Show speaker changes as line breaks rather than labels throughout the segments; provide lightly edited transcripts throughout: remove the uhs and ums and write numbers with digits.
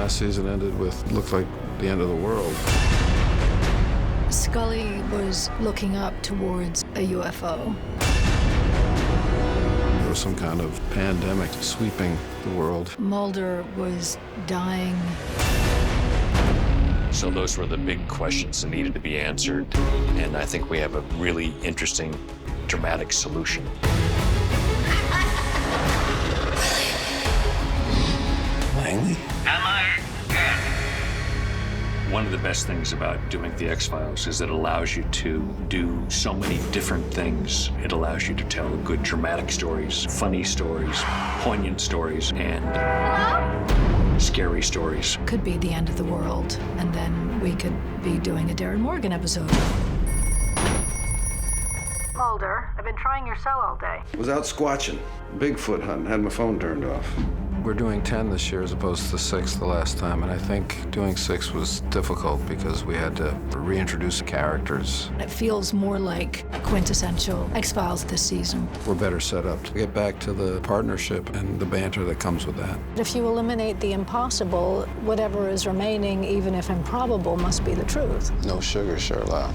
Last season ended with, looked like the end of the world.
Scully was looking up towards a UFO.
There was some kind of pandemic sweeping the world.
Mulder was dying.
So those were the big questions that needed to be answered. And I think we have a really interesting, dramatic solution.
Langley?
One of the best things about doing the X-Files is it allows you to do so many different things. It allows you to tell good dramatic stories, funny stories, poignant stories, and scary stories.
Could be the end of the world, and then we could be doing a Glen Morgan episode.
Mulder, I've been trying your cell all day.
Was out squatching, Bigfoot hunting, had my phone turned off.
We're doing 10 this year as opposed to 6 the last time, and I think doing 6 was difficult because we had to reintroduce characters.
It feels more like quintessential X-Files this season.
We're better set up to get back to the partnership and the banter that comes with that.
If you eliminate the impossible, whatever is remaining, even if improbable, must be the truth.
No sugar, Sherlock.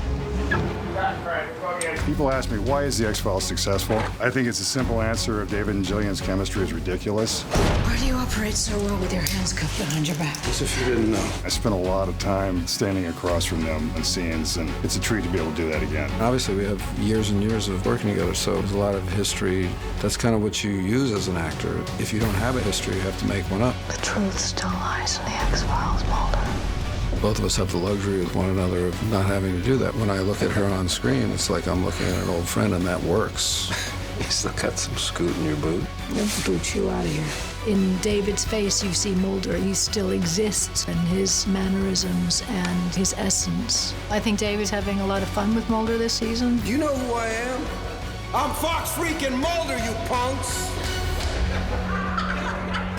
People ask me, why is the X-Files successful? I think it's a simple answer of David and Gillian's chemistry is ridiculous.
Why do you operate so well with your hands cuffed behind your back?
As if you didn't know.
I spent a lot of time standing across from them in scenes, and it's a treat to be able to do that again.
Obviously, we have years and years of working together, so there's a lot of history. That's kind of what you use as an actor. If you don't have a history, you have to make one up.
The truth still lies in the X-Files, Mulder.
Both of us have the luxury with one another of not having to do that. When I look at her on screen, it's like I'm looking at an old friend, and that works.
You still got some scoot in your boot?
They'll boot you out of here.
In David's face, you see Mulder. He still exists, and his mannerisms and his essence. I think David's having a lot of fun with Mulder this season.
You know who I am? I'm Fox freaking Mulder, you punks!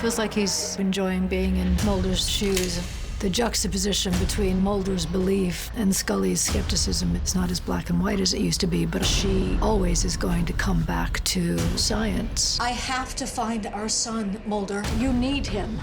Feels like he's enjoying being in Mulder's shoes. The juxtaposition between Mulder's belief and Scully's skepticism, it's not as black and white as it used to be, but she always is going to come back to science.
I have to find our son, Mulder.
You need him.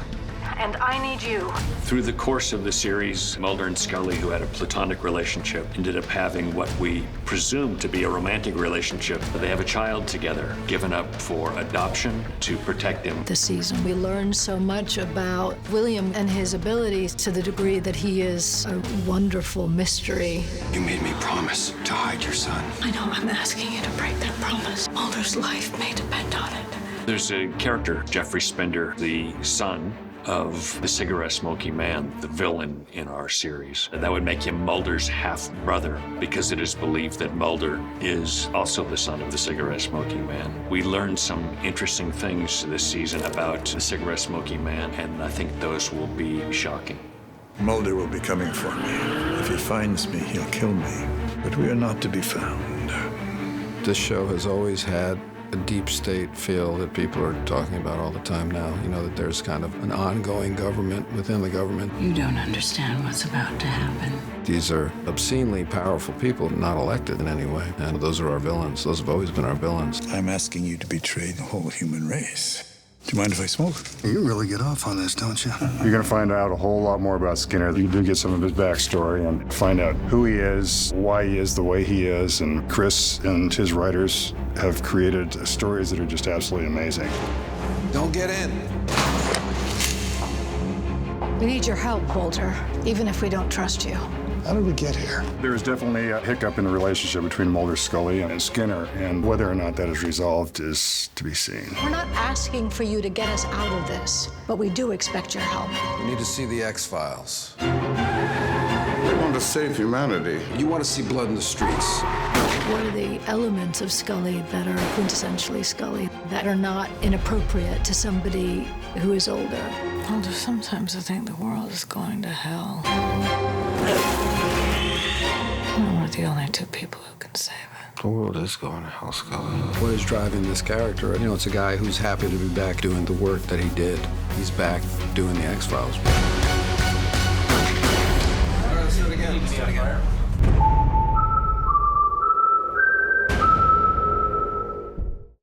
And I need you.
Through the course of the series, Mulder and Scully, who had a platonic relationship, ended up having what we presume to be a romantic relationship. They have a child together, given up for adoption to protect him.
This season, we learned so much about William and his abilities to the degree that he is a wonderful mystery.
You made me promise to hide your son.
I know I'm asking you to break that promise. Mulder's life may depend on it.
There's a character, Jeffrey Spender, the son of the cigarette-smoking man, the villain in our series. And that would make him Mulder's half-brother, because it is believed that Mulder is also the son of the cigarette-smoking man. We learned some interesting things this season about the cigarette-smoking man, and I think those will be shocking.
Mulder will be coming for me. If he finds me, he'll kill me. But we are not to be found.
This show has always had a deep state feel that people are talking about all the time now. You know, that there's kind of an ongoing government within the government.
You don't understand what's about to happen.
These are obscenely powerful people, not elected in any way. And those are our villains. Those have always been our villains.
I'm asking you to betray the whole human race. Do you mind if I smoke?
You really get off on this, don't you?
You're going to find out a whole lot more about Skinner. You do get some of his backstory and find out who he is, why he is the way he is, and Chris and his writers have created stories that are just absolutely amazing.
Don't get in.
We need your help, Mulder, even if we don't trust you.
How did we get here?
There is definitely a hiccup in the relationship between Mulder, Scully, and Skinner, and whether or not that is resolved is to be seen.
We're not asking for you to get us out of this, but we do expect your help.
You need to see the X-Files.
They want to save humanity.
You want to see blood in the streets.
What are the elements of Scully that are quintessentially Scully, that are not inappropriate to somebody who is older?
Mulder, sometimes I think the world is going to hell. We're the only two people who can save it.
The world is going to hell, Scully.
What is driving this character? You know, it's a guy who's happy to be back doing the work that he did. He's back doing the X-Files.
All right, let's do it again.